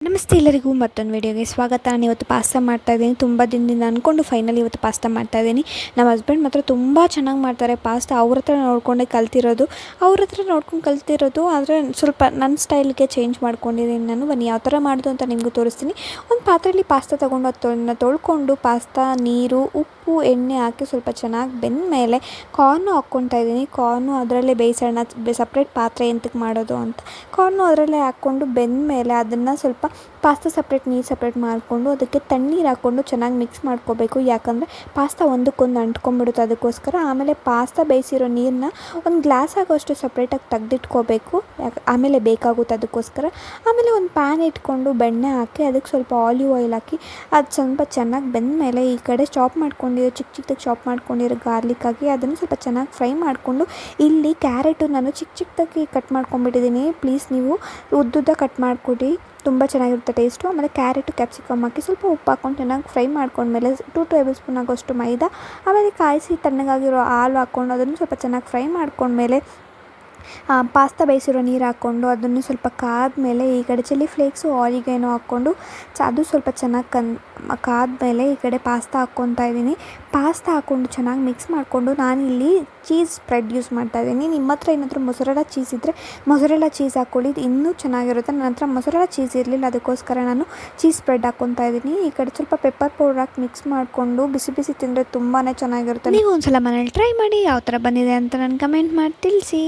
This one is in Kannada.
ನಮಸ್ತೆ ಎಲ್ಲರಿಗೂ ಮತ್ತೊಂದು ವಿಡಿಯೋಗೆ ಸ್ವಾಗತ. ನಾನು ಇವತ್ತು ಪಾಸ್ತಾ ಮಾಡ್ತಾಯಿದ್ದೀನಿ. ತುಂಬ ದಿನದಿಂದ ಅಂದ್ಕೊಂಡು ಫೈನಲಿ ಇವತ್ತು ಪಾಸ್ತಾ ಮಾಡ್ತಾಯಿದ್ದೀನಿ. ನಮ್ಮ ಹಸ್ಬೆಂಡ್ ಮಾತ್ರ ತುಂಬ ಚೆನ್ನಾಗಿ ಮಾಡ್ತಾರೆ ಪಾಸ್ತಾ. ಅವ್ರ ಹತ್ರ ನೋಡ್ಕೊಂಡೆ ಕಲ್ತಿರೋದು. ಆದರೆ ಸ್ವಲ್ಪ ನನ್ನ ಸ್ಟೈಲ್ಗೆ ಚೇಂಜ್ ಮಾಡ್ಕೊಂಡಿದ್ದೀನಿ ನಾನು. ಬನ್ನಿ ಯಾವ ಥರ ಮಾಡೋದು ಅಂತ ನಿಮಗೂ ತೋರಿಸ್ತೀನಿ. ಒಂದು ಪಾತ್ರೆಯಲ್ಲಿ ಪಾಸ್ತಾ ತೊಗೊಂಡು ಅದನ್ನು ತೊಳ್ಕೊಂಡು ಪಾಸ್ತಾ ನೀರು ಉಪ್ಪು ಎಣ್ಣೆ ಹಾಕಿ ಸ್ವಲ್ಪ ಚೆನ್ನಾಗಿ ಬೆಂದ ಮೇಲೆ ಕಾರ್ನು ಹಾಕ್ಕೊತಾ ಇದ್ದೀನಿ. ಕಾರ್ನು ಅದರಲ್ಲೇ ಬೇಯಿಸೋಣ, ಸಪ್ರೇಟ್ ಪಾತ್ರೆ ಎಂತಕ್ಕೆ ಮಾಡೋದು ಅಂತ ಕಾರ್ನು ಅದರಲ್ಲೇ ಹಾಕ್ಕೊಂಡು ಬೆಂದ ಮೇಲೆ ಅದನ್ನು ಸ್ವಲ್ಪ ಪಾಸ್ತಾ ಸಪ್ರೇಟ್ ನೀರು ಸಪ್ರೇಟ್ ಮಾಡಿಕೊಂಡು ಅದಕ್ಕೆ ತಣ್ಣೀರು ಹಾಕ್ಕೊಂಡು ಚೆನ್ನಾಗಿ ಮಿಕ್ಸ್ ಮಾಡ್ಕೋಬೇಕು. ಯಾಕಂದರೆ ಪಾಸ್ತಾ ಒಂದಕ್ಕೊಂದು ಅಂಟ್ಕೊಂಡ್ಬಿಡುತ್ತೆ, ಅದಕ್ಕೋಸ್ಕರ. ಆಮೇಲೆ ಪಾಸ್ತಾ ಬೇಯಿಸಿರೋ ನೀರನ್ನ ಒಂದು ಗ್ಲಾಸ್ ಆಗೋಷ್ಟು ಸಪ್ರೇಟಾಗಿ ತೆಗೆದಿಟ್ಕೋಬೇಕು, ಆಮೇಲೆ ಬೇಕಾಗುತ್ತೆ ಅದಕ್ಕೋಸ್ಕರ. ಆಮೇಲೆ ಒಂದು ಪ್ಯಾನ್ ಇಟ್ಕೊಂಡು ಬೆಣ್ಣೆ ಹಾಕಿ ಅದಕ್ಕೆ ಸ್ವಲ್ಪ ಆಲಿವ್ ಆಯಿಲ್ ಹಾಕಿ ಅದು ಸ್ವಲ್ಪ ಚೆನ್ನಾಗಿ ಬೆಂದ ಮೇಲೆ ಈ ಕಡೆ ಚಿಕ್ಕ ಚಿಕ್ಕದಾಗಿ ಚಾಪ್ ಮಾಡ್ಕೊಂಡಿರೋ ಗಾರ್ಲಿಕ್ ಹಾಕಿ ಅದನ್ನು ಸ್ವಲ್ಪ ಚೆನ್ನಾಗಿ ಫ್ರೈ ಮಾಡಿಕೊಂಡು ಇಲ್ಲಿ ಕ್ಯಾರೆಟು ನಾನು ಚಿಕ್ಕ ಚಿಕ್ಕದಾಗಿ ಕಟ್ ಮಾಡ್ಕೊಂಡ್ಬಿಟ್ಟಿದ್ದೀನಿ. ಪ್ಲೀಸ್ ನೀವು ಉದ್ದುದ್ದ ಕಟ್ ಮಾಡಿಕೊಡಿ, ತುಂಬ ಚೆನ್ನಾಗಿರುತ್ತೆ ಟೇಸ್ಟು. ಆಮೇಲೆ ಕ್ಯಾರೆಟು ಕ್ಯಾಪ್ಸಿಕಮ್ ಹಾಕಿ ಸ್ವಲ್ಪ ಉಪ್ಪು ಹಾಕ್ಕೊಂಡು ಚೆನ್ನಾಗಿ ಫ್ರೈ ಮಾಡ್ಕೊಂಡ್ಮೇಲೆ 2 ಟೇಬಲ್ ಸ್ಪೂನ್ ಆಗೋಷ್ಟು ಮೈದಾ, ಆಮೇಲೆ ಕಾಯಿಸಿ ತಣ್ಣಗಾಗಿರೋ ಹಾಲು ಹಾಕ್ಕೊಂಡು ಅದನ್ನು ಸ್ವಲ್ಪ ಚೆನ್ನಾಗಿ ಫ್ರೈ ಮಾಡ್ಕೊಂಡ್ಮೇಲೆ ಪಾಸ್ತಾ ಬೇಯಿಸಿರೋ ನೀರು ಹಾಕ್ಕೊಂಡು ಅದನ್ನು ಸ್ವಲ್ಪ ಕಾದ್ಮೇಲೆ ಈ ಕಡೆ ಚಿಲ್ಲಿ ಫ್ಲೇಕ್ಸು ಆರಿಗೇನೋ ಹಾಕ್ಕೊಂಡು ಅದು ಸ್ವಲ್ಪ ಚೆನ್ನಾಗಿ ಕಾದ್ಮೇಲೆ ಈ ಕಡೆ ಪಾಸ್ತಾ ಹಾಕ್ಕೊತಾ ಇದ್ದೀನಿ. ಪಾಸ್ತಾ ಹಾಕ್ಕೊಂಡು ಚೆನ್ನಾಗಿ ಮಿಕ್ಸ್ ಮಾಡಿಕೊಂಡು ನಾನಿಲ್ಲಿ ಚೀಸ್ ಸ್ಪ್ರೆಡ್ ಯೂಸ್ ಮಾಡ್ತಾಯಿದ್ದೀನಿ. ನಿಮ್ಮ ಹತ್ರ ಏನಾದರೂ ಮೊಸರೆಲ್ಲಾ ಚೀಸ್ ಇದ್ದರೆ ಮೊಸರೆಲ್ಲಾ ಚೀಸ್ ಹಾಕ್ಕೊಳ್ಳಿ, ಇದು ಇನ್ನೂ ಚೆನ್ನಾಗಿರುತ್ತೆ. ನನ್ನ ಹತ್ರ ಮೊಸರೆಲ್ಲಾ ಚೀಸ್ ಇರಲಿಲ್ಲ, ಅದಕ್ಕೋಸ್ಕರ ನಾನು ಚೀಸ್ ಸ್ಪ್ರೆಡ್ ಹಾಕ್ಕೊತಾ ಇದ್ದೀನಿ. ಈ ಕಡೆ ಸ್ವಲ್ಪ ಪೆಪ್ಪರ್ ಪೌಡರ್ ಹಾಕಿ ಮಿಕ್ಸ್ ಮಾಡಿಕೊಂಡು ಬಿಸಿ ಬಿಸಿ ತಿಂದರೆ ತುಂಬಾ ಚೆನ್ನಾಗಿರುತ್ತೆ. ನೀವು ಒಂದ್ಸಲ ಮನೇಲಿ ಟ್ರೈ ಮಾಡಿ ಯಾವ ಥರ ಬಂದಿದೆ ಅಂತ ನಾನು ಕಮೆಂಟ್ ಮಾಡಿ ತಿಳಿಸಿ.